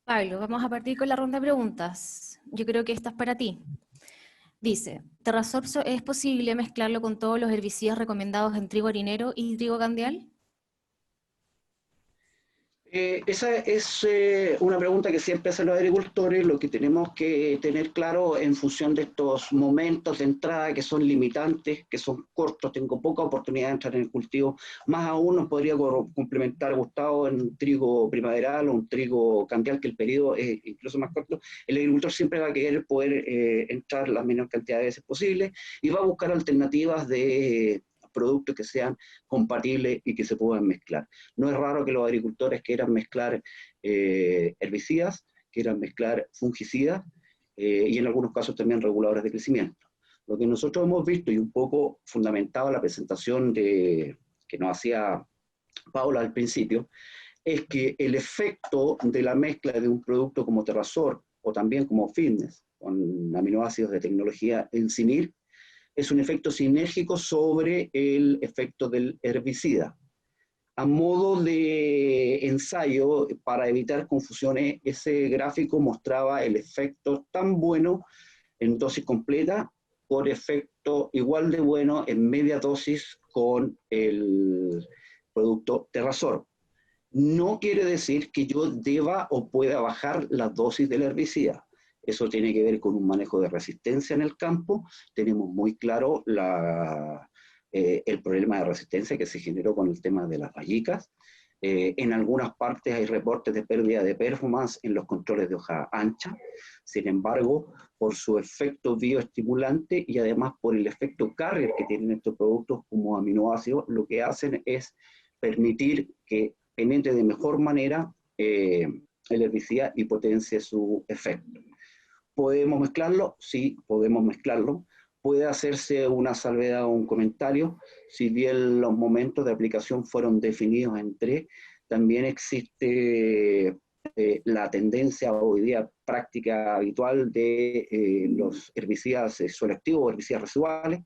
Pablo, vamos a partir con la ronda de preguntas. Yo creo que esta es para ti. Dice, ¿Terrasorb es posible mezclarlo con todos los herbicidas recomendados en trigo harinero y trigo candial? Esa es una pregunta que siempre hacen los agricultores. Lo que tenemos que tener claro en función de estos momentos de entrada que son limitantes, que son cortos, tengo poca oportunidad de entrar en el cultivo, más aún nos podría complementar Gustavo en un trigo primaveral o un trigo candial, que el periodo es incluso más corto. El agricultor siempre va a querer poder entrar la menor cantidad de veces posible y va a buscar alternativas de productos que sean compatibles y que se puedan mezclar. No es raro que los agricultores quieran mezclar herbicidas, quieran mezclar fungicidas y en algunos casos también reguladores de crecimiento. Lo que nosotros hemos visto y un poco fundamentado la presentación que nos hacía Paula al principio, es que el efecto de la mezcla de un producto como Terrasorb o también como Fitness, con aminoácidos de tecnología Encinir, es un efecto sinérgico sobre el efecto del herbicida. A modo de ensayo, para evitar confusiones, ese gráfico mostraba el efecto tan bueno en dosis completa por efecto igual de bueno en media dosis con el producto Terrasorb. No quiere decir que yo deba o pueda bajar la dosis del herbicida. Eso tiene que ver con un manejo de resistencia en el campo. Tenemos muy claro el problema de resistencia que se generó con el tema de las vallicas. En algunas partes hay reportes de pérdida de performance en los controles de hoja ancha. Sin embargo, por su efecto bioestimulante y además por el efecto carrier que tienen estos productos como aminoácidos, lo que hacen es permitir que penetre de mejor manera el herbicida y potencie su efecto. ¿Podemos mezclarlo? Sí, podemos mezclarlo. Puede hacerse una salvedad o un comentario. Si bien los momentos de aplicación fueron definidos en 3, también existe la tendencia hoy día práctica habitual de los herbicidas selectivos o herbicidas residuales,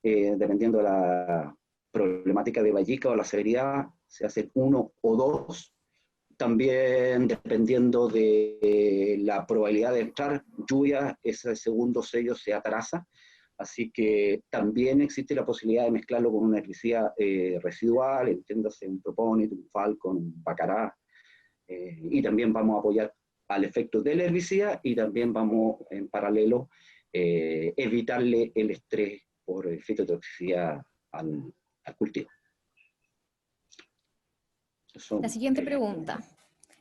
dependiendo de la problemática de vallica o la severidad, se hace 1 o 2. También dependiendo de la probabilidad de entrar lluvia, ese segundo sello se atrasa, así que también existe la posibilidad de mezclarlo con una herbicida residual, entiéndase un Proponit, un Falcon, un Bacará, y también vamos a apoyar al efecto del herbicida y también vamos en paralelo evitarle el estrés por fitotoxicidad al cultivo. La siguiente pregunta,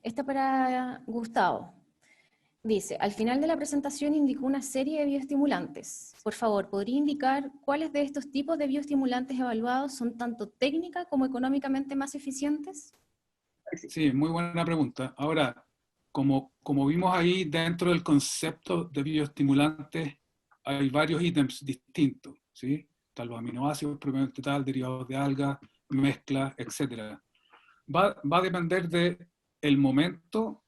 esta para Gustavo. Dice, al final de la presentación indicó una serie de bioestimulantes. Por favor, ¿podría indicar cuáles de estos tipos de bioestimulantes evaluados son tanto técnica como económicamente más eficientes? Sí, muy buena pregunta. Ahora, como vimos ahí, dentro del concepto de bioestimulantes hay varios ítems distintos, ¿sí? Están los aminoácidos propiamente tal, derivados de algas, mezclas, etc. Va a depender del momento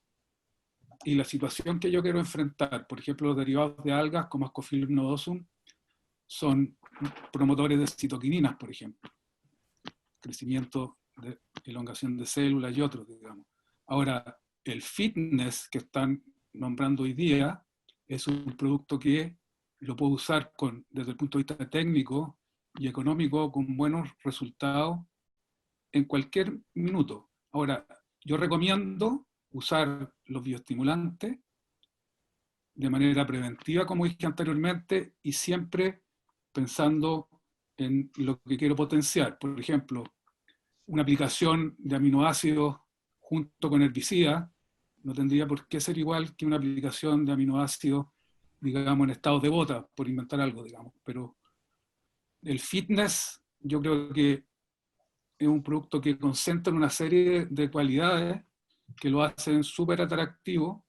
y la situación que yo quiero enfrentar. Por ejemplo, los derivados de algas, como Ascophyllum nodosum, son promotores de citoquininas, por ejemplo. Crecimiento, de elongación de células y otros, digamos. Ahora, el fitness que están nombrando hoy día es un producto que lo puedo usar desde el punto de vista técnico y económico con buenos resultados en cualquier minuto. Ahora, yo recomiendo usar los bioestimulantes de manera preventiva, como dije anteriormente, y siempre pensando en lo que quiero potenciar. Por ejemplo, una aplicación de aminoácidos junto con herbicida no tendría por qué ser igual que una aplicación de aminoácidos, digamos, en estados de bota, por inventar algo, digamos. Pero el fitness, yo creo que es un producto que concentra una serie de cualidades que lo hacen súper atractivo,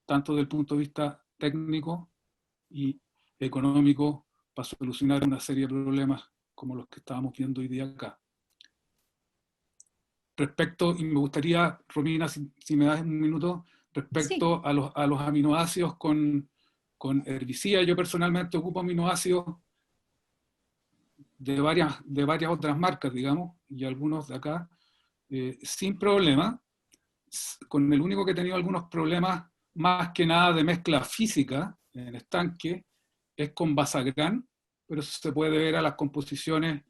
tanto desde el punto de vista técnico y económico, para solucionar una serie de problemas como los que estábamos viendo hoy día acá. Respecto, y me gustaría, Romina, si me das un minuto, respecto sí, a los aminoácidos con herbicida. Yo personalmente ocupo aminoácidos de varias otras marcas, digamos, y algunos de acá, sin problema, con el único que he tenido algunos problemas, más que nada de mezcla física en estanque, es con Basagran, pero eso se puede ver a las composiciones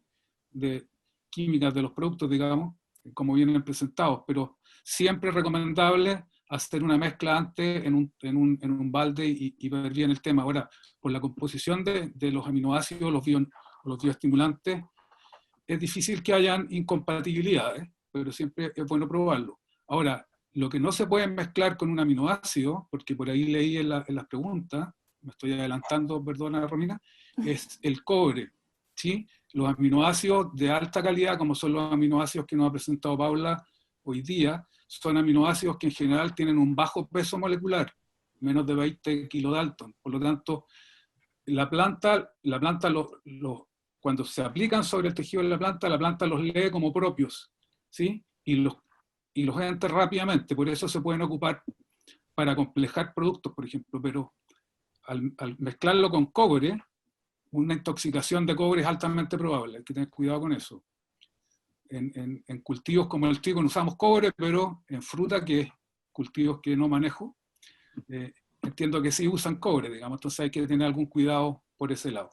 químicas de los productos, digamos, como vienen presentados, pero siempre es recomendable hacer una mezcla antes en un balde y ver bien el tema. Ahora, por la composición de los aminoácidos, los bioestimulantes, es difícil que hayan incompatibilidades, pero siempre es bueno probarlo. Ahora, lo que no se puede mezclar con un aminoácido, porque por ahí leí en las preguntas, me estoy adelantando, perdona Romina, es el cobre, ¿sí? Los aminoácidos de alta calidad, como son los aminoácidos que nos ha presentado Paula hoy día, son aminoácidos que en general tienen un bajo peso molecular, menos de 20 kilodalton. Por lo tanto, la planta cuando se aplican sobre el tejido de la planta los lee como propios, ¿sí? Y los entra rápidamente, por eso se pueden ocupar para complejar productos, por ejemplo, pero al mezclarlo con cobre, una intoxicación de cobre es altamente probable, hay que tener cuidado con eso. En cultivos como el trigo no usamos cobre, pero en fruta, que es cultivos que no manejo, entiendo que sí usan cobre, digamos, entonces hay que tener algún cuidado por ese lado.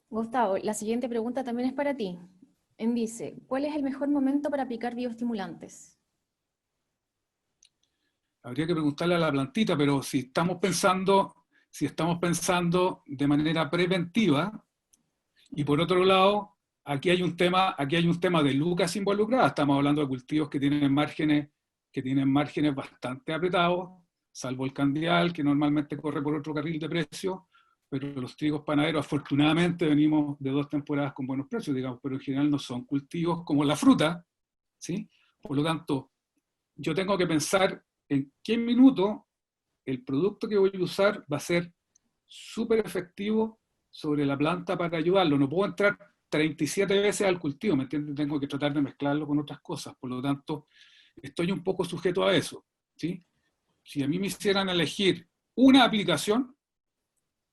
Gustavo, la siguiente pregunta también es para ti. Dice, ¿cuál es el mejor momento para aplicar bioestimulantes? Habría que preguntarle a la plantita, pero si estamos pensando de manera preventiva, y por otro lado, aquí hay un tema de lucas involucradas. Estamos hablando de cultivos que tienen márgenes bastante apretados, salvo el candial, que normalmente corre por otro carril de precio, pero los trigos panaderos, afortunadamente, venimos de 2 temporadas con buenos precios, digamos, pero en general no son cultivos como la fruta, ¿sí? Por lo tanto, yo tengo que pensar en qué minuto el producto que voy a usar va a ser súper efectivo sobre la planta para ayudarlo. No puedo entrar 37 veces al cultivo, ¿me entiendes? Tengo que tratar de mezclarlo con otras cosas. Por lo tanto, estoy un poco sujeto a eso, ¿sí? Si a mí me hicieran elegir una aplicación,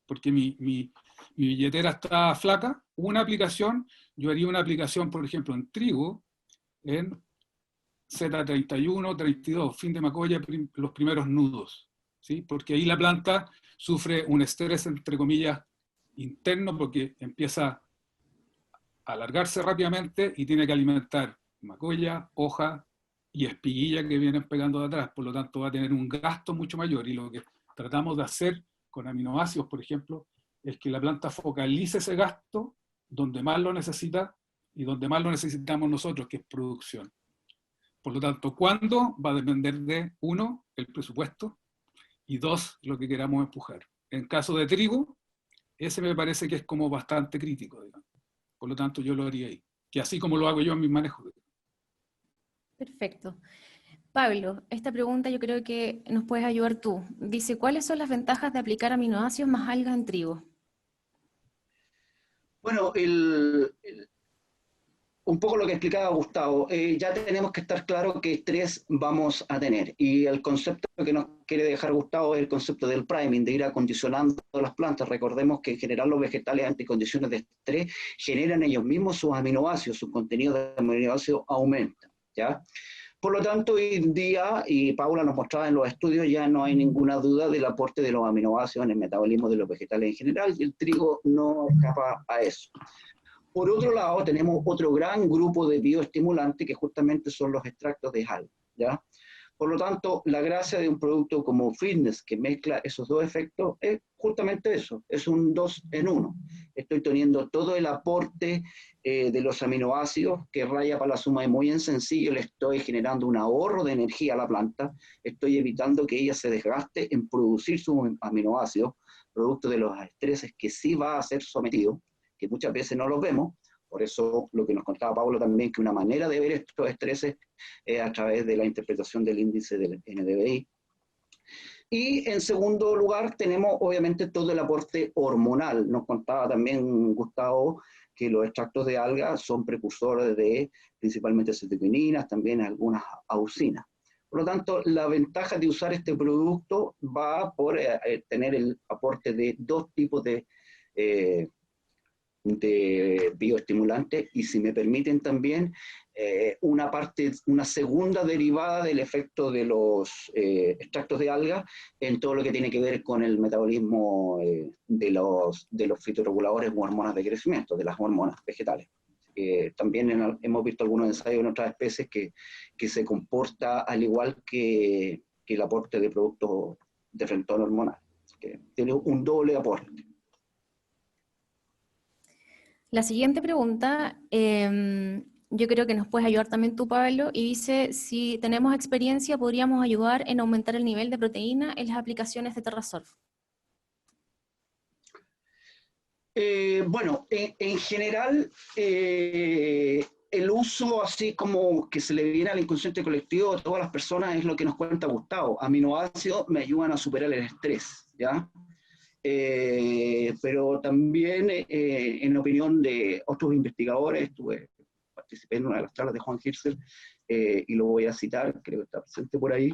porque mi billetera está flaca, una aplicación, yo haría una aplicación, por ejemplo, en trigo, en Z31, 32, fin de macolla, los primeros nudos, ¿sí? Porque ahí la planta sufre un estrés, entre comillas, interno, porque empieza a alargarse rápidamente y tiene que alimentar macolla, hoja y espiguilla que vienen pegando de atrás. Por lo tanto, va a tener un gasto mucho mayor. Y lo que tratamos de hacer con aminoácidos, por ejemplo, es que la planta focalice ese gasto donde más lo necesita y donde más lo necesitamos nosotros, que es producción. Por lo tanto, ¿cuándo? Va a depender de, 1, el presupuesto, y 2, lo que queramos empujar. En caso de trigo, ese me parece que es como bastante crítico, digamos. Por lo tanto, yo lo haría ahí. Que así como lo hago yo en mis manejos. Perfecto. Pablo, esta pregunta yo creo que nos puedes ayudar tú. Dice, ¿cuáles son las ventajas de aplicar aminoácidos más algas en trigo? Bueno, un poco lo que explicaba Gustavo, ya tenemos que estar claro qué estrés vamos a tener. Y el concepto que nos quiere dejar Gustavo es el concepto del priming, de ir acondicionando las plantas. Recordemos que en general los vegetales ante condiciones de estrés generan ellos mismos sus aminoácidos, su contenido de aminoácidos aumenta, ¿ya? Por lo tanto, hoy en día, y Paula nos mostraba en los estudios, ya no hay ninguna duda del aporte de los aminoácidos en el metabolismo de los vegetales en general, y el trigo no escapa a eso. Por otro lado, tenemos otro gran grupo de bioestimulantes que justamente son los extractos de alga, ¿ya? Por lo tanto, la gracia de un producto como Fitness, que mezcla esos dos efectos, es justamente eso, es un 2 en 1. Estoy teniendo todo el aporte de los aminoácidos, que raya para la suma es muy sencillo, le estoy generando un ahorro de energía a la planta, estoy evitando que ella se desgaste en producir sus aminoácidos, producto de los estreses que sí va a ser sometido, que muchas veces no los vemos. Por eso lo que nos contaba Pablo también, que una manera de ver estos estreses es a través de la interpretación del índice del NDVI. Y en segundo lugar tenemos obviamente todo el aporte hormonal. Nos contaba también Gustavo que los extractos de algas son precursores de principalmente cetoquininas, también algunas auxinas. Por lo tanto, la ventaja de usar este producto va por tener el aporte de 2 tipos de de bioestimulantes, y si me permiten también, una segunda derivada del efecto de los extractos de algas en todo lo que tiene que ver con el metabolismo de los fitorreguladores o hormonas de crecimiento, de las hormonas vegetales. También hemos visto algunos ensayos en otras especies que se comporta al igual que el aporte de productos de frentón hormonal, que tiene un doble aporte. La siguiente pregunta, yo creo que nos puedes ayudar también tú, Pablo, y dice, si tenemos experiencia, ¿podríamos ayudar en aumentar el nivel de proteína en las aplicaciones de Terrasurf? Bueno, en general, el uso así como que se le viene al inconsciente colectivo a todas las personas es lo que nos cuenta Gustavo. Aminoácidos me ayudan a superar el estrés, ¿ya? Pero también, en la opinión de otros investigadores, participé en una de las charlas de Juan Hirschel, y lo voy a citar, creo que está presente por ahí,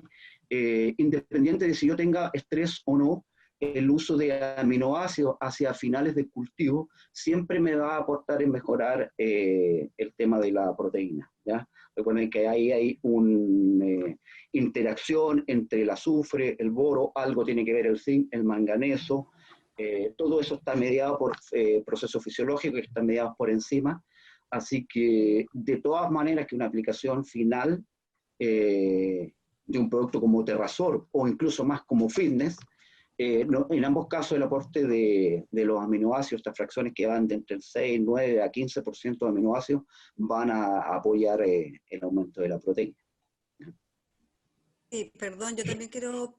independiente de si yo tenga estrés o no, el uso de aminoácidos hacia finales del cultivo siempre me va a aportar en mejorar el tema de la proteína, ¿ya? Recuerden que ahí hay una interacción entre el azufre, el boro, algo tiene que ver el zinc, el manganeso, todo eso está mediado por procesos fisiológicos que están mediados por enzimas, así que de todas maneras que una aplicación final de un producto como Terrasurf o incluso más como Fitness, en ambos casos el aporte de los aminoácidos, estas fracciones que van de entre el 6, 9 a 15% de aminoácidos, van a apoyar el aumento de la proteína. Sí, perdón, yo también quiero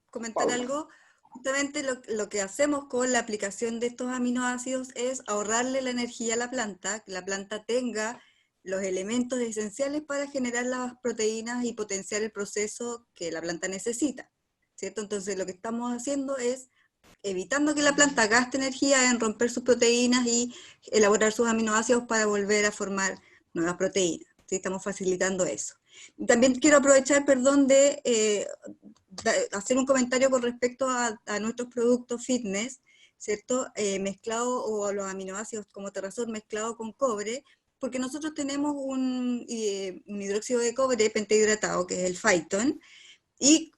comentar Paula. algo. Justamente lo que hacemos con la aplicación de estos aminoácidos es ahorrarle la energía a la planta, que la planta tenga los elementos esenciales para generar las proteínas y potenciar el proceso que la planta necesita, ¿cierto? Entonces lo que estamos haciendo es evitando que la planta gaste energía en romper sus proteínas y elaborar sus aminoácidos para volver a formar nuevas proteínas, ¿sí? Estamos facilitando eso. También quiero aprovechar, perdón, de hacer un comentario con respecto a nuestros productos fitness, ¿cierto? Mezclado, o los aminoácidos como Terrasurf mezclado con cobre, porque nosotros tenemos un hidróxido de cobre pentahidratado, que es el Phyton, y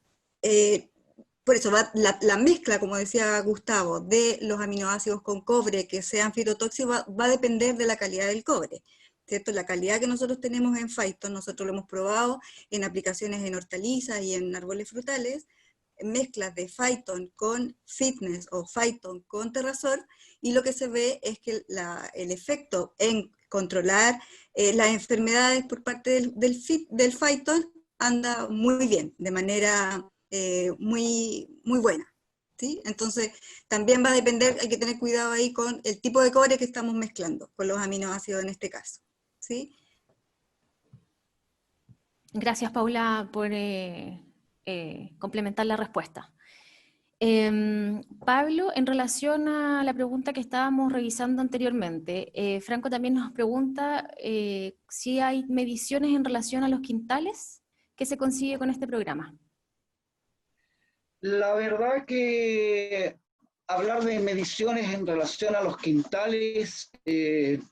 por eso la mezcla, como decía Gustavo, de los aminoácidos con cobre que sean fitotóxicos va a depender de la calidad del cobre, ¿cierto? La calidad que nosotros tenemos en Phyton, nosotros lo hemos probado en aplicaciones en hortalizas y en árboles frutales, mezclas de Phyton con Fitness o Phyton con Terrasurf, y lo que se ve es que el efecto en controlar las enfermedades por parte del Phyton anda muy bien, de manera muy buena, ¿sí? Entonces también va a depender, hay que tener cuidado ahí con el tipo de cobre que estamos mezclando, con los aminoácidos en este caso, ¿sí? Gracias, Paula, por complementar la respuesta. Pablo, en relación a la pregunta que estábamos revisando anteriormente, Franco también nos pregunta si hay mediciones en relación a los quintales que se consigue con este programa. La verdad que hablar de mediciones en relación a los quintales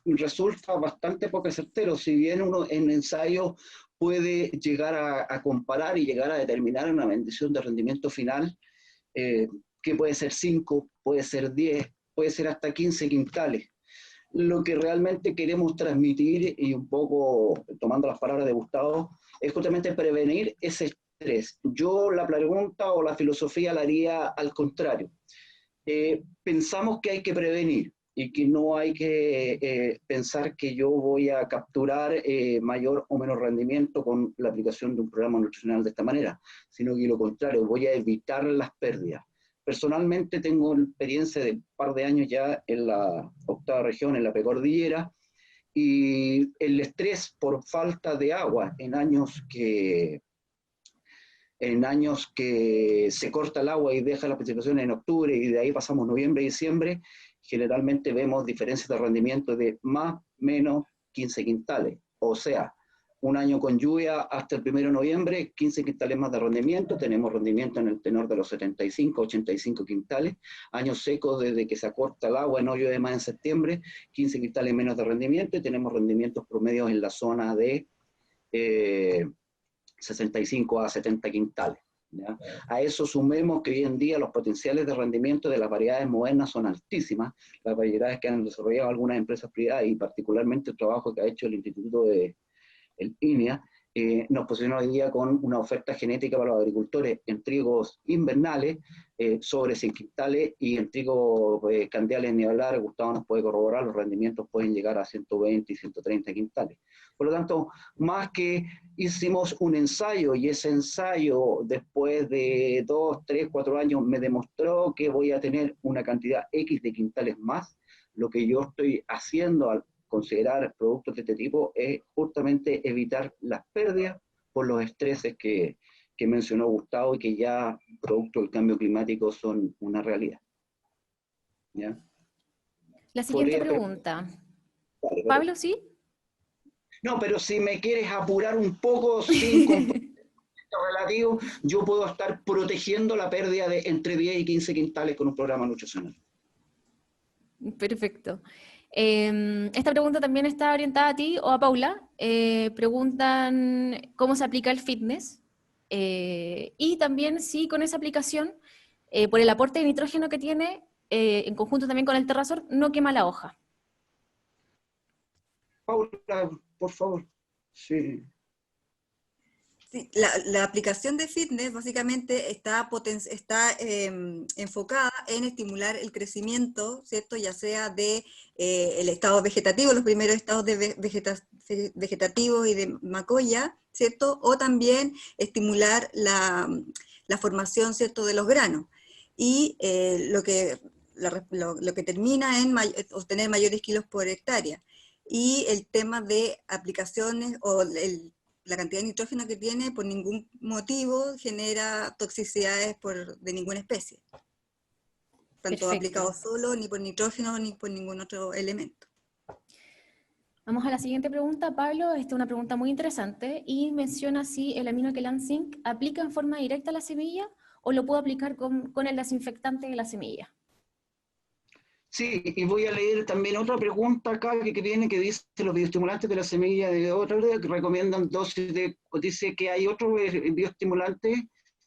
resulta bastante poco certero, si bien uno en ensayo puede llegar a comparar y llegar a determinar una medición de rendimiento final, que puede ser 5, puede ser 10, puede ser hasta 15 quintales. Lo que realmente queremos transmitir, y un poco tomando las palabras de Gustavo, es justamente prevenir ese estrés. Yo la pregunta o la filosofía la haría al contrario. Pensamos que hay que prevenir y que no hay que pensar que yo voy a capturar mayor o menor rendimiento con la aplicación de un programa nutricional de esta manera, sino que lo contrario, voy a evitar las pérdidas. Personalmente tengo experiencia de un par de años ya en la octava región, en la precordillera, y el estrés por falta de agua en años que se corta el agua y deja las precipitaciones en octubre y de ahí pasamos noviembre y diciembre, generalmente vemos diferencias de rendimiento de más o menos 15 quintales. O sea, un año con lluvia hasta el 1 de noviembre, 15 quintales más de rendimiento, tenemos rendimiento en el tenor de los 75, 85 quintales, años secos desde que se acorta el agua, no llueve más en septiembre, 15 quintales menos de rendimiento, y tenemos rendimientos promedios en la zona de 65 a 70 quintales. ¿Ya? A eso sumemos que hoy en día los potenciales de rendimiento de las variedades modernas son altísimas, las variedades que han desarrollado algunas empresas privadas y particularmente el trabajo que ha hecho el Instituto de el INEA, nos posiciona hoy día con una oferta genética para los agricultores en trigos invernales sobre 100 quintales, y en trigos candiales nivelares, Gustavo nos puede corroborar, los rendimientos pueden llegar a 120 y 130 quintales. Por lo tanto, más que hicimos un ensayo, y ese ensayo después de 2, 3, 4 años me demostró que voy a tener una cantidad X de quintales más, lo que yo estoy haciendo al considerar productos de este tipo es justamente evitar las pérdidas por los estreses que mencionó Gustavo y que ya producto del cambio climático son una realidad. ¿Ya? La siguiente pregunta. Vale, Pablo, ¿sí? No, pero si me quieres apurar un poco sin componente relativo, yo puedo estar protegiendo la pérdida de entre 10 y 15 quintales con un programa nutricional. Perfecto. Esta pregunta también está orientada a ti o a Paula. Preguntan cómo se aplica el fitness y también si con esa aplicación, por el aporte de nitrógeno que tiene, en conjunto también con el Terrasol, no quema la hoja. Paula, por favor. Sí. Sí, la aplicación de fitness básicamente está enfocada en estimular el crecimiento, ¿cierto? Ya sea de el estado vegetativo, los primeros estados vegetativos y de macolla, ¿cierto? O también estimular la formación, ¿cierto?, de los granos. Y lo que termina en obtener mayores kilos por hectárea. Y el tema de aplicaciones o la cantidad de nitrógeno que tiene por ningún motivo genera toxicidades de ninguna especie. Tanto aplicado solo, ni por nitrógeno, ni por ningún otro elemento. Vamos a la siguiente pregunta, Pablo. Esta es una pregunta muy interesante y menciona si el aminoquelan zinc aplica en forma directa a la semilla o lo puedo aplicar con el desinfectante de la semilla. Sí, y voy a leer también otra pregunta acá que viene, que dice los bioestimulantes de la semilla de otra que recomiendan dosis dice que hay otros bioestimulantes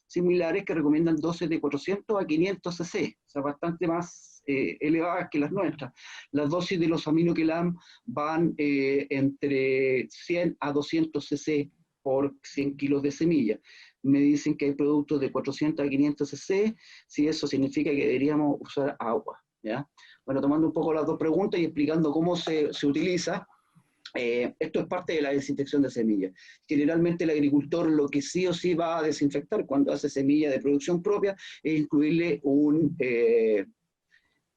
similares que recomiendan dosis de 400 a 500 cc, o sea, bastante más elevadas que las nuestras. Las dosis de los aminoquelam van entre 100 a 200 cc por 100 kilos de semilla. Me dicen que hay productos de 400 a 500 cc, si eso significa que deberíamos usar agua. ¿Ya? Bueno, tomando un poco las dos preguntas y explicando cómo se utiliza, esto es parte de la desinfección de semillas. Generalmente el agricultor lo que sí o sí va a desinfectar cuando hace semilla de producción propia es incluirle un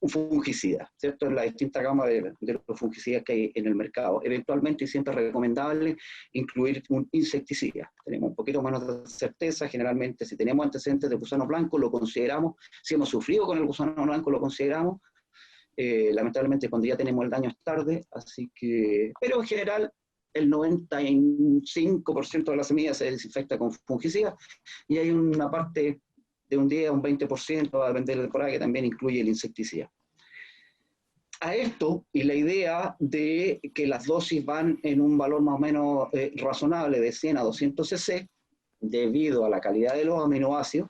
fungicida, ¿cierto? En la distinta gama de los fungicidas que hay en el mercado. Eventualmente, y siempre es recomendable, incluir un insecticida. Tenemos un poquito menos de certeza, generalmente si tenemos antecedentes de gusano blanco lo consideramos, si hemos sufrido con el gusano blanco lo consideramos, lamentablemente cuando ya tenemos el daño es tarde, así que, pero en general el 95% de las semillas se desinfecta con fungicida y hay una parte de un 10 a un 20%, va a depender de la temporada, que también incluye el insecticida. A esto, y la idea de que las dosis van en un valor más o menos razonable de 100 a 200 cc, debido a la calidad de los aminoácidos,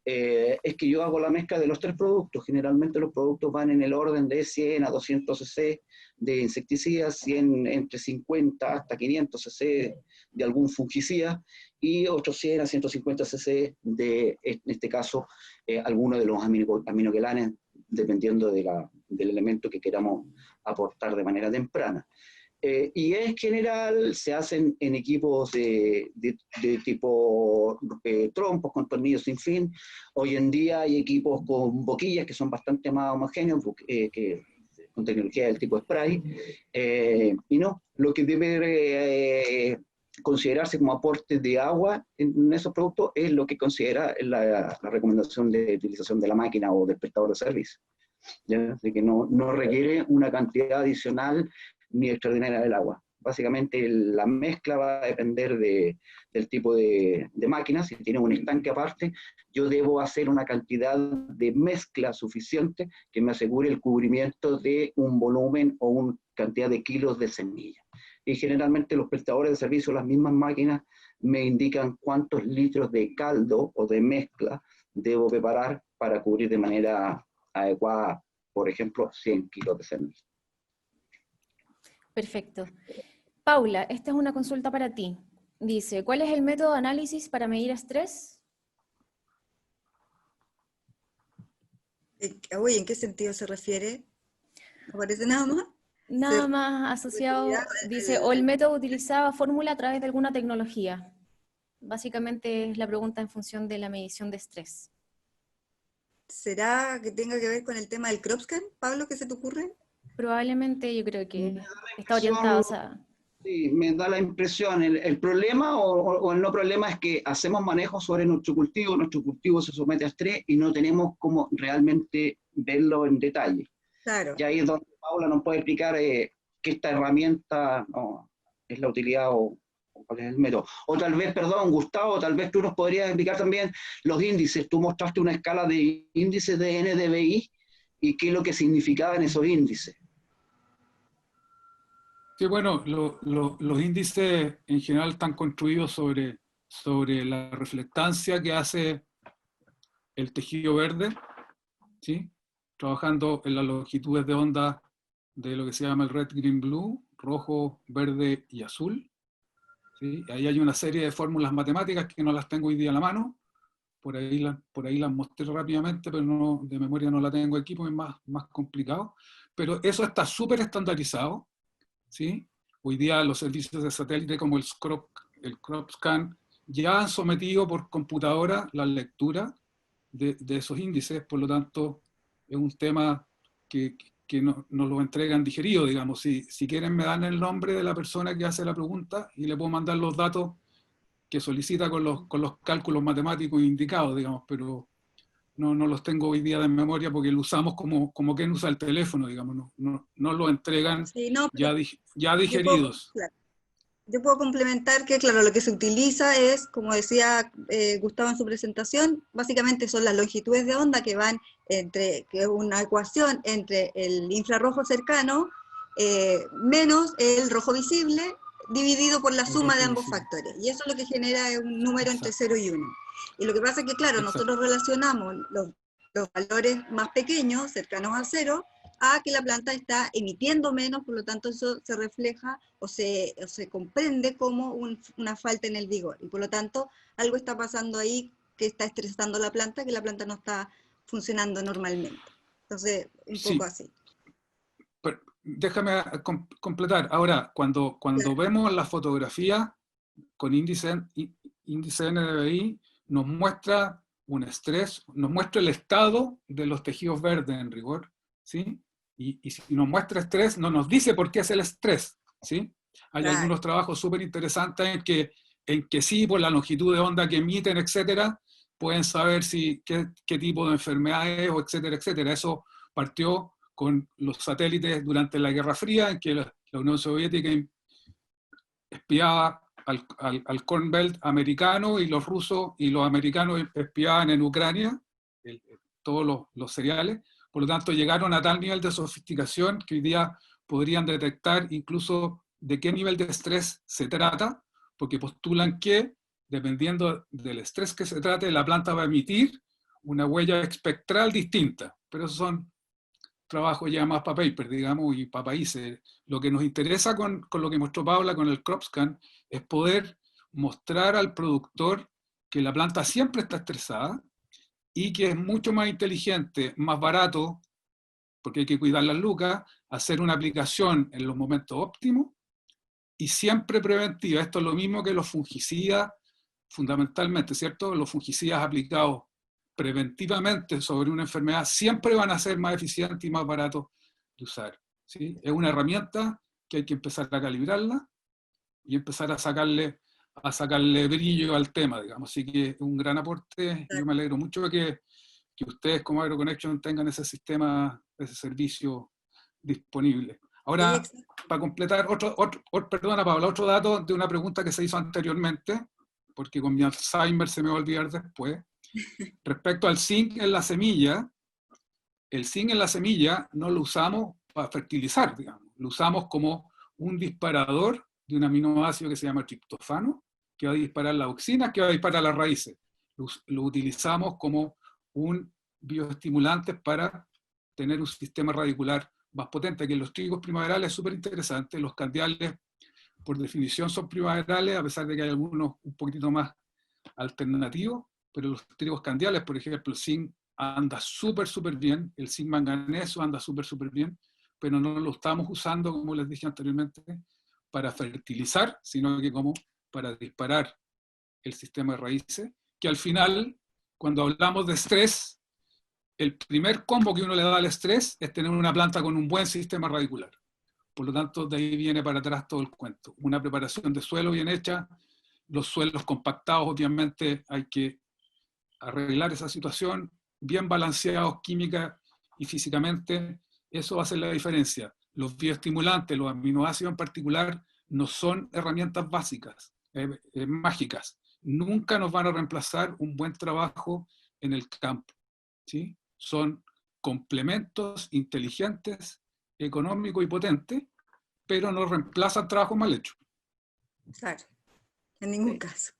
es que yo hago la mezcla de los tres productos. Generalmente los productos van en el orden de 100 a 200 cc de insecticidas, 100 entre 50 hasta 500 cc de algún fungicida, y otros 100 a 150 cc de, en este caso, alguno de los aminoquelanes, dependiendo del elemento que queramos aportar de manera temprana. Y en general se hacen en equipos de tipo trompos con tornillos sin fin. Hoy en día hay equipos con boquillas que son bastante más homogéneos, con tecnología del tipo spray. Y no, lo que debe considerarse como aporte de agua en esos productos es lo que considera la recomendación de utilización de la máquina o despertador de servicio. ¿Ya? Así que no requiere una cantidad adicional ni extraordinaria del agua. Básicamente la mezcla va a depender del tipo de máquina. Si tiene un estanque aparte, yo debo hacer una cantidad de mezcla suficiente que me asegure el cubrimiento de un volumen o una cantidad de kilos de semilla. Y generalmente los prestadores de servicio, las mismas máquinas, me indican cuántos litros de caldo o de mezcla debo preparar para cubrir de manera adecuada, por ejemplo, 100 kilos de semilla. Perfecto. Paula, esta es una consulta para ti. Dice, ¿cuál es el método de análisis para medir estrés? Uy, ¿en qué sentido se refiere? ¿No aparece nada más? Nada más asociado, dice, o el método utilizaba fórmula a través de alguna tecnología. Básicamente es la pregunta en función de la medición de estrés. ¿Será que tenga que ver con el tema del CropScan, Pablo, qué se te ocurre? Probablemente yo creo que está orientado a... Sí, me da la impresión. El problema o el no problema es que hacemos manejo sobre nuestro cultivo se somete a estrés y no tenemos cómo realmente verlo en detalle. Claro. Y ahí es donde Paula nos puede explicar que esta herramienta es la utilidad o cuál es el método. O tal vez, perdón, Gustavo, tal vez tú nos podrías explicar también los índices. Tú mostraste una escala de índices de NDVI y qué es lo que significaban esos índices. Sí, bueno, los índices en general están construidos sobre la reflectancia que hace el tejido verde, ¿sí? Trabajando en las longitudes de onda de lo que se llama el red, green, blue, rojo, verde y azul. ¿Sí? Ahí hay una serie de fórmulas matemáticas que no las tengo hoy día a la mano, por ahí las mostré rápidamente, pero no, de memoria no la tengo aquí porque es más complicado. Pero eso está súper estandarizado, ¿sí? Hoy día los servicios de satélite como el CropScan ya han sometido por computadora la lectura de esos índices, por lo tanto es un tema que nos lo entregan digerido, digamos. Si quieren me dan el nombre de la persona que hace la pregunta y le puedo mandar los datos que solicita con los cálculos matemáticos indicados, digamos, pero no los tengo hoy día de memoria porque lo usamos como quien usa el teléfono, digamos, no lo entregan Sí, no, ya digeridos. Claro. Yo puedo complementar que, claro, lo que se utiliza es, como decía Gustavo en su presentación, básicamente son las longitudes de onda que van que es una ecuación entre el infrarrojo cercano menos el rojo visible dividido por la suma de ambos factores. Y eso es lo que genera un número entre 0 y 1. Y lo que pasa es que, claro, nosotros relacionamos los valores más pequeños, cercanos a 0, a que la planta está emitiendo menos, por lo tanto eso se refleja o se comprende como una falta en el vigor. Y por lo tanto algo está pasando ahí que está estresando la planta, que la planta no está funcionando normalmente. Entonces, un poco así. Pero déjame completar. Ahora, cuando claro, vemos la fotografía con índice NDVI, nos muestra un estrés, nos muestra el estado de los tejidos verdes en rigor, ¿sí? Y si nos muestra estrés, no nos dice por qué es el estrés, ¿sí? Hay claro, algunos trabajos súper interesantes en que sí, por la longitud de onda que emiten, etcétera, pueden saber qué tipo de enfermedad es, o etcétera, etcétera. Eso partió con los satélites durante la Guerra Fría, en que la Unión Soviética espiaba al Corn Belt americano y los rusos y los americanos espiaban en Ucrania todos los cereales. Por lo tanto, llegaron a tal nivel de sofisticación que hoy día podrían detectar incluso de qué nivel de estrés se trata, porque postulan que, dependiendo del estrés que se trate, la planta va a emitir una huella espectral distinta. Pero esos son trabajos ya más para paper, digamos, y para países. Lo que nos interesa con lo que mostró Paula con el CropScan es poder mostrar al productor que la planta siempre está estresada y que es mucho más inteligente, más barato, porque hay que cuidar las lucas, hacer una aplicación en los momentos óptimos y siempre preventiva. Esto es lo mismo que los fungicidas, fundamentalmente, ¿cierto? Los fungicidas aplicados preventivamente sobre una enfermedad siempre van a ser más eficientes y más baratos de usar, ¿sí? Es una herramienta que hay que empezar a calibrarla y empezar a sacarle brillo al tema, digamos. Así que es un gran aporte. Yo me alegro mucho de que ustedes como AgroConnection tengan ese sistema, ese servicio disponible. Ahora, exacto. para completar, perdona, Paula, otro dato de una pregunta que se hizo anteriormente, porque con mi Alzheimer se me va a olvidar después. Respecto al zinc en la semilla, el zinc en la semilla no lo usamos para fertilizar, digamos. Lo usamos como un disparador de un aminoácido que se llama triptofano, que va a disparar las auxinas, que va a disparar las raíces. Lo utilizamos como un bioestimulante para tener un sistema radicular más potente, que en los trigos primaverales es súper interesante. Los candiales, por definición, son primaverales, a pesar de que hay algunos un poquitito más alternativos, pero los trigos candiales, por ejemplo, el zinc anda súper bien, el zinc manganeso anda súper bien, pero no lo estamos usando, como les dije anteriormente, para fertilizar, sino que como para disparar el sistema de raíces, que al final, cuando hablamos de estrés, el primer combo que uno le da al estrés es tener una planta con un buen sistema radicular. Por lo tanto, de ahí viene para atrás todo el cuento. Una preparación de suelo bien hecha, los suelos compactados, obviamente hay que arreglar esa situación, bien balanceados química y físicamente, eso va a hacer la diferencia. Los bioestimulantes, los aminoácidos en particular, no son herramientas básicas, mágicas. Nunca nos van a reemplazar un buen trabajo en el campo, ¿sí? Son complementos inteligentes, económicos y potentes, pero no reemplazan trabajo mal hecho. Claro, en ningún caso.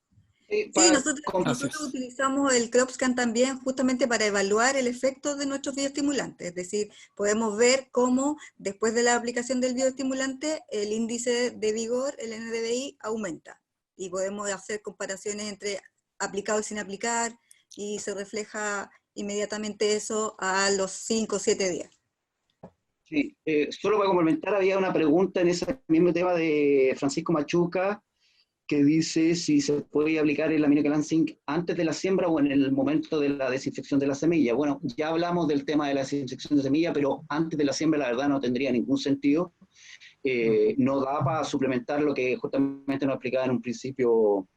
Sí, Para nosotros utilizamos el CropScan también justamente para evaluar el efecto de nuestros bioestimulantes, es decir, podemos ver cómo después de la aplicación del bioestimulante el índice de vigor, el NDVI, aumenta, y podemos hacer comparaciones entre aplicado y sin aplicar, y se refleja inmediatamente eso a los 5 o 7 días. Sí, solo para complementar, había una pregunta en ese mismo tema de Francisco Machuca, que dice si se puede aplicar el aminoquelan zinc antes de la siembra o en el momento de la desinfección de la semilla. Bueno, ya hablamos del tema de la desinfección de semilla, pero antes de la siembra la verdad no tendría ningún sentido. No da para suplementar lo que justamente nos explicaba en un principio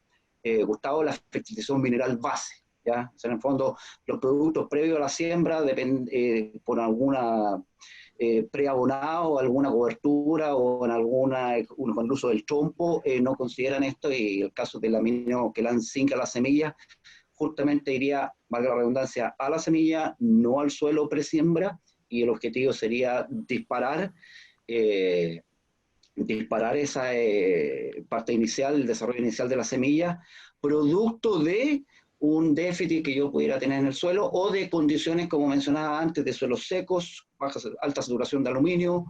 Gustavo, la fertilización mineral base. ¿Ya? O sea, en el fondo, los productos previos a la siembra, por alguna preabonado, alguna cobertura o con el uso del trompo, no consideran esto, y el caso del aminoquelan zinc a la semilla, justamente iría, valga la redundancia, a la semilla, no al suelo presiembra, y el objetivo sería disparar esa parte inicial, el desarrollo inicial de la semilla, producto de un déficit que yo pudiera tener en el suelo o de condiciones, como mencionaba antes, de suelos secos, alta saturación de aluminio,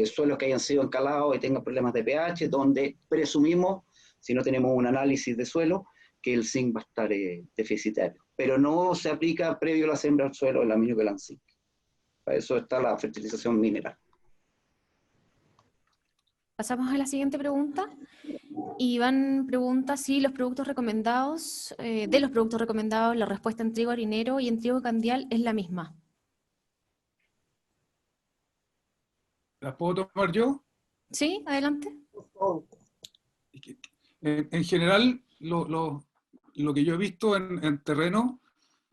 suelos que hayan sido encalados y tengan problemas de pH, donde presumimos, si no tenemos un análisis de suelo, que el zinc va a estar deficitario. Pero no se aplica previo a la siembra al suelo el aminoquelan zinc. Para eso está la fertilización mineral. Pasamos a la siguiente pregunta. Iván pregunta si los productos recomendados, la respuesta en trigo harinero y en trigo candial es la misma. ¿La puedo tomar yo? ¿Sí? Adelante. En general, lo que yo he visto en terreno,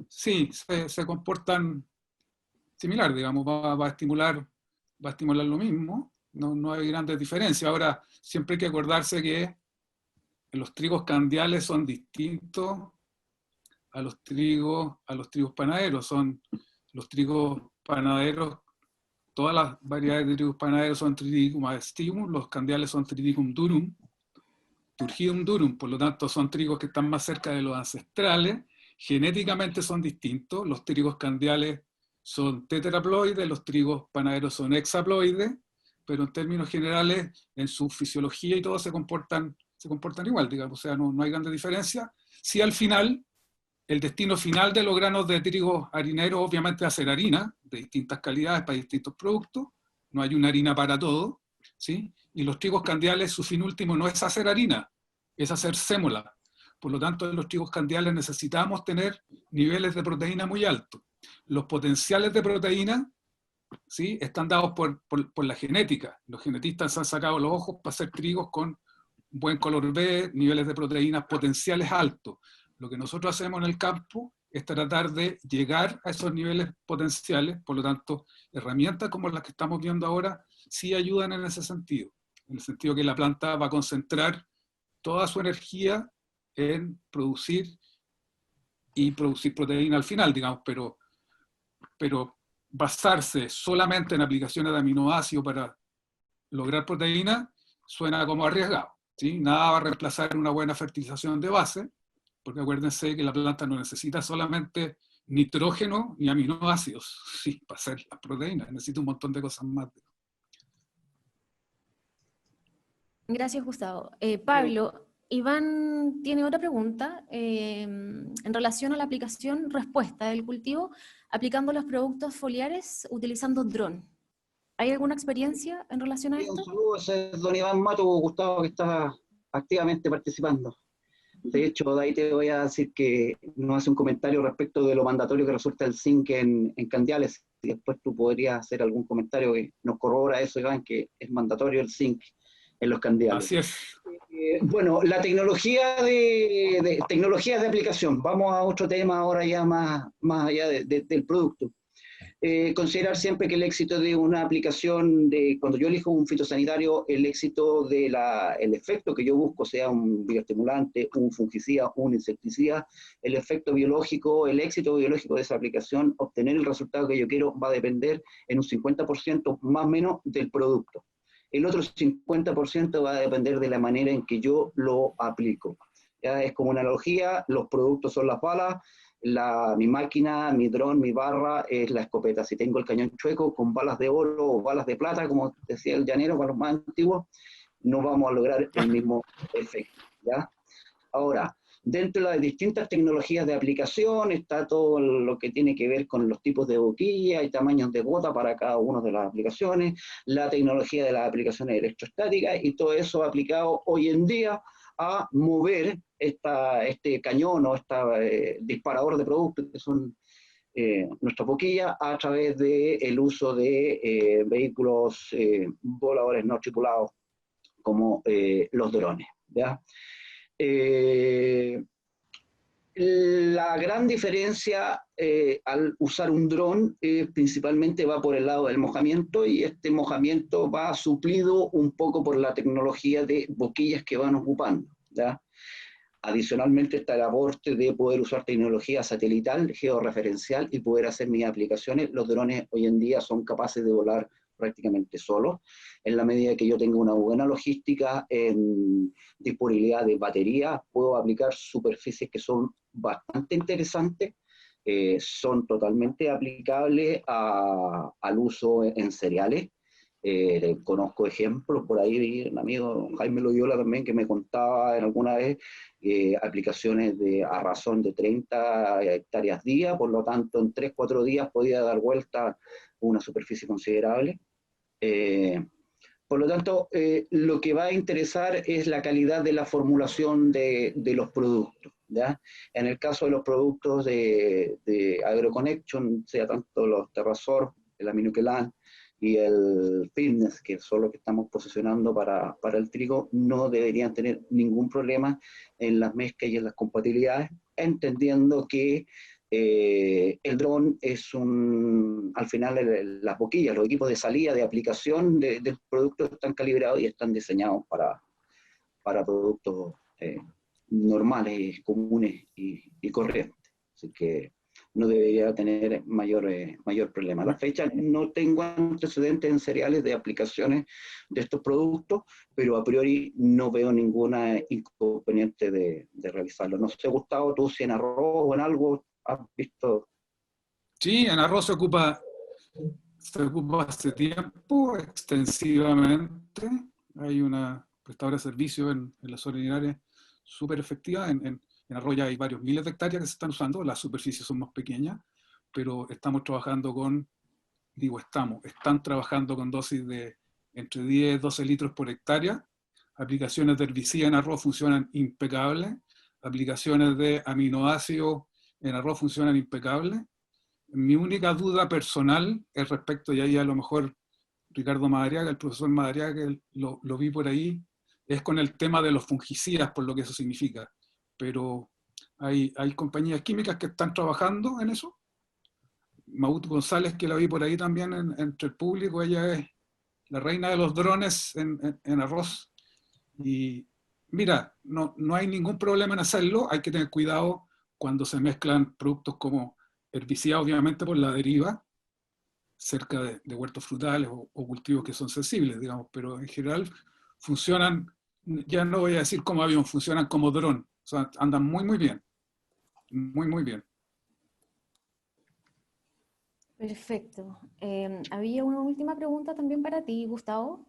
sí, se comportan similar, digamos, va a estimular lo mismo, no hay grandes diferencias. Ahora, siempre hay que acordarse que los trigos candiales son distintos a los trigos panaderos. Son los trigos panaderos, todas las variedades de trigos panaderos son Triticum aestivum, los candiales son Triticum durum, Turgidum durum, por lo tanto son trigos que están más cerca de los ancestrales, genéticamente son distintos, los trigos candiales son tetraploides, los trigos panaderos son hexaploides, pero en términos generales, en su fisiología y todo se comportan igual, digamos, o sea, no hay grandes diferencias. Sí, al final, el destino final de los granos de trigo harinero obviamente es hacer harina de distintas calidades para distintos productos, no hay una harina para todo, ¿sí? Y los trigos candiales, su fin último no es hacer harina, es hacer sémola. Por lo tanto, en los trigos candiales necesitamos tener niveles de proteína muy altos. Los potenciales de proteína, ¿sí?, están dados por la genética. Los genetistas se han sacado los ojos para hacer trigos con buen color B, niveles de proteínas potenciales altos. Lo que nosotros hacemos en el campo es tratar de llegar a esos niveles potenciales, por lo tanto, herramientas como las que estamos viendo ahora sí ayudan en ese sentido. En el sentido que la planta va a concentrar toda su energía en producir proteína al final, digamos, pero basarse solamente en aplicaciones de aminoácidos para lograr proteína suena como arriesgado, ¿sí? Nada va a reemplazar una buena fertilización de base, porque acuérdense que la planta no necesita solamente nitrógeno ni aminoácidos, ¿sí? Para hacer las proteínas, necesita un montón de cosas más. Gracias, Gustavo. Pablo, Iván tiene otra pregunta en relación a la aplicación respuesta del cultivo aplicando los productos foliares utilizando dron. ¿Hay alguna experiencia en relación a Sí, un esto? saludo, ese es don Iván Mato, Gustavo, que está activamente participando. De hecho, de ahí te voy a decir que nos hace un comentario respecto de lo mandatorio que resulta el zinc en Candiales. Y después tú podrías hacer algún comentario que nos corrobora eso, Iván, que es mandatorio el zinc en los Candiales. Así es. Bueno, la tecnología tecnologías de aplicación. Vamos a otro tema ahora ya más allá del producto. Considerar siempre que el éxito de una aplicación, cuando yo elijo un fitosanitario, el éxito el efecto que yo busco, sea un bioestimulante, un fungicida, un insecticida, el efecto biológico, el éxito biológico de esa aplicación, obtener el resultado que yo quiero va a depender en un 50% más o menos del producto. El otro 50% va a depender de la manera en que yo lo aplico. ¿Ya? Es como una analogía, los productos son las balas, mi máquina, mi dron, mi barra es la escopeta. Si tengo el cañón chueco con balas de oro o balas de plata, como decía el llanero para los más antiguos, no vamos a lograr el mismo efecto. ¿Ya? Ahora, dentro de las distintas tecnologías de aplicación está todo lo que tiene que ver con los tipos de boquilla y tamaños de gota para cada una de las aplicaciones, la tecnología de las aplicaciones electrostáticas y todo eso aplicado hoy en día a mover este cañón o este disparador de productos que son nuestras boquillas a través del uso de vehículos voladores no tripulados como los drones. ¿Ya? La gran diferencia al usar un dron principalmente va por el lado del mojamiento y este mojamiento va suplido un poco por la tecnología de boquillas que van ocupando. ¿Ya? Adicionalmente está el aporte de poder usar tecnología satelital, georreferencial y poder hacer mis aplicaciones. Los drones hoy en día son capaces de volar prácticamente solos, en la medida que yo tenga una buena logística en disponibilidad de batería, puedo aplicar superficies que son bastante interesantes, son totalmente aplicables al uso en cereales. Conozco ejemplos, por ahí un amigo Jaime Loyola también que me contaba en alguna vez aplicaciones a razón de 30 hectáreas día, por lo tanto en 3-4 días podía dar vuelta una superficie considerable. Por lo tanto, lo que va a interesar es la calidad de la formulación de los productos. ¿Ya? En el caso de los productos de AgroConnection, sea tanto los Terrasor, el Aminoquelan y el Fitness, que son los que estamos posicionando para el trigo, no deberían tener ningún problema en las mezclas y en las compatibilidades, entendiendo que el dron es al final las boquillas, los equipos de salida, de aplicación del producto están calibrados y están diseñados para productos normales, comunes y corrientes. Así que no debería tener mayor problema. A la fecha no tengo antecedentes en cereales de aplicaciones de estos productos, pero a priori no veo ninguna inconveniente de realizarlo. No sé, Gustavo, tú si en arroz o en algo has visto. Sí, en arroz se ocupa hace tiempo extensivamente. Hay una prestadora de servicios en la zona ordinaria súper efectiva. En arroz ya hay varios miles de hectáreas que se están usando, las superficies son más pequeñas, pero estamos trabajando están trabajando con dosis de entre 10 y 12 litros por hectárea. Aplicaciones de herbicida en arroz funcionan impecables. Aplicaciones de aminoácidos en arroz funcionan impecables. Mi única duda personal es respecto, y ahí a lo mejor Ricardo Madariaga, el profesor Madariaga, que lo vi por ahí, es con el tema de los fungicidas, por lo que eso significa. Pero hay compañías químicas que están trabajando en eso. Maud González, que la vi por ahí también entre el público, ella es la reina de los drones en arroz. Y mira, no hay ningún problema en hacerlo, hay que tener cuidado cuando se mezclan productos como herbicidas, obviamente por la deriva, cerca de huertos frutales o cultivos que son sensibles, digamos, pero en general funcionan, ya no voy a decir como avión, funcionan como dron, o sea, andan muy bien, muy bien. Perfecto. Había una última pregunta también para ti, Gustavo,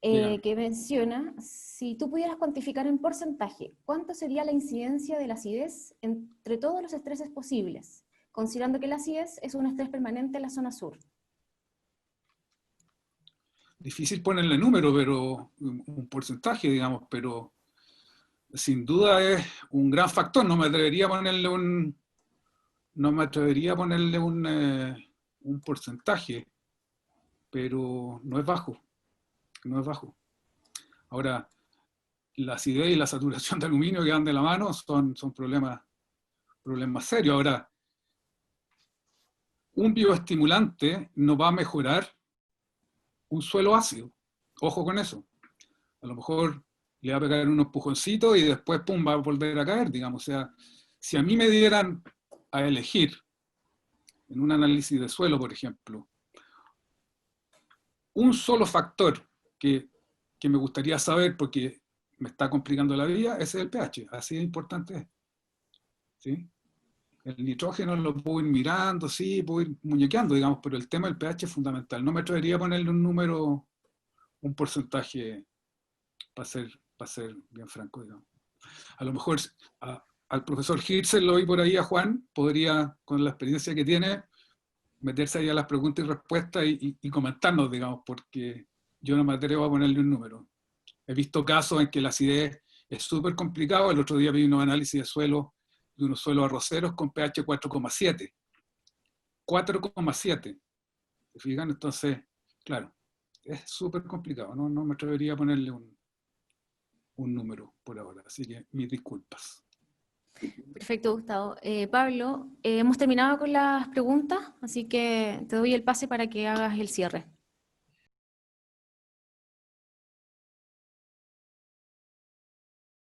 Dígame. que menciona, si tú pudieras cuantificar en porcentaje, ¿cuánto sería la incidencia de la acidez entre todos los estreses posibles, considerando que la acidez es un estrés permanente en la zona sur? Difícil ponerle número, pero un porcentaje, digamos, pero sin duda es un gran factor. No me atrevería a ponerle un porcentaje, pero no es bajo, no es bajo. Ahora, la acidez y la saturación de aluminio que van de la mano son problemas serios. Ahora, un bioestimulante no va a mejorar un suelo ácido. Ojo con eso. A lo mejor le va a pegar unos empujoncitos y después, pum, va a volver a caer, digamos. O sea, si a mí me dieran a elegir en un análisis de suelo, por ejemplo, un solo factor que me gustaría saber porque me está complicando la vida, ese es el pH. Así de importante es. ¿Sí? El nitrógeno lo puedo ir mirando, sí, puedo ir muñequeando, digamos, pero el tema del pH es fundamental. No me atrevería a ponerle un número, un porcentaje, para ser bien franco, digamos. A lo mejor al profesor Hirzel lo oí por ahí, a Juan, podría, con la experiencia que tiene, meterse ahí a las preguntas y respuestas y comentarnos, digamos, porque yo no me atrevo a ponerle un número. He visto casos en que la acidez es súper complicado. El otro día vi un análisis de suelo, de unos suelos arroceros con pH 4,7. 4,7. ¿Se fijan? Entonces, claro, es súper complicado. No me atrevería a ponerle un número por ahora. Así que mis disculpas. Perfecto, Gustavo. Pablo, hemos terminado con las preguntas, así que te doy el pase para que hagas el cierre.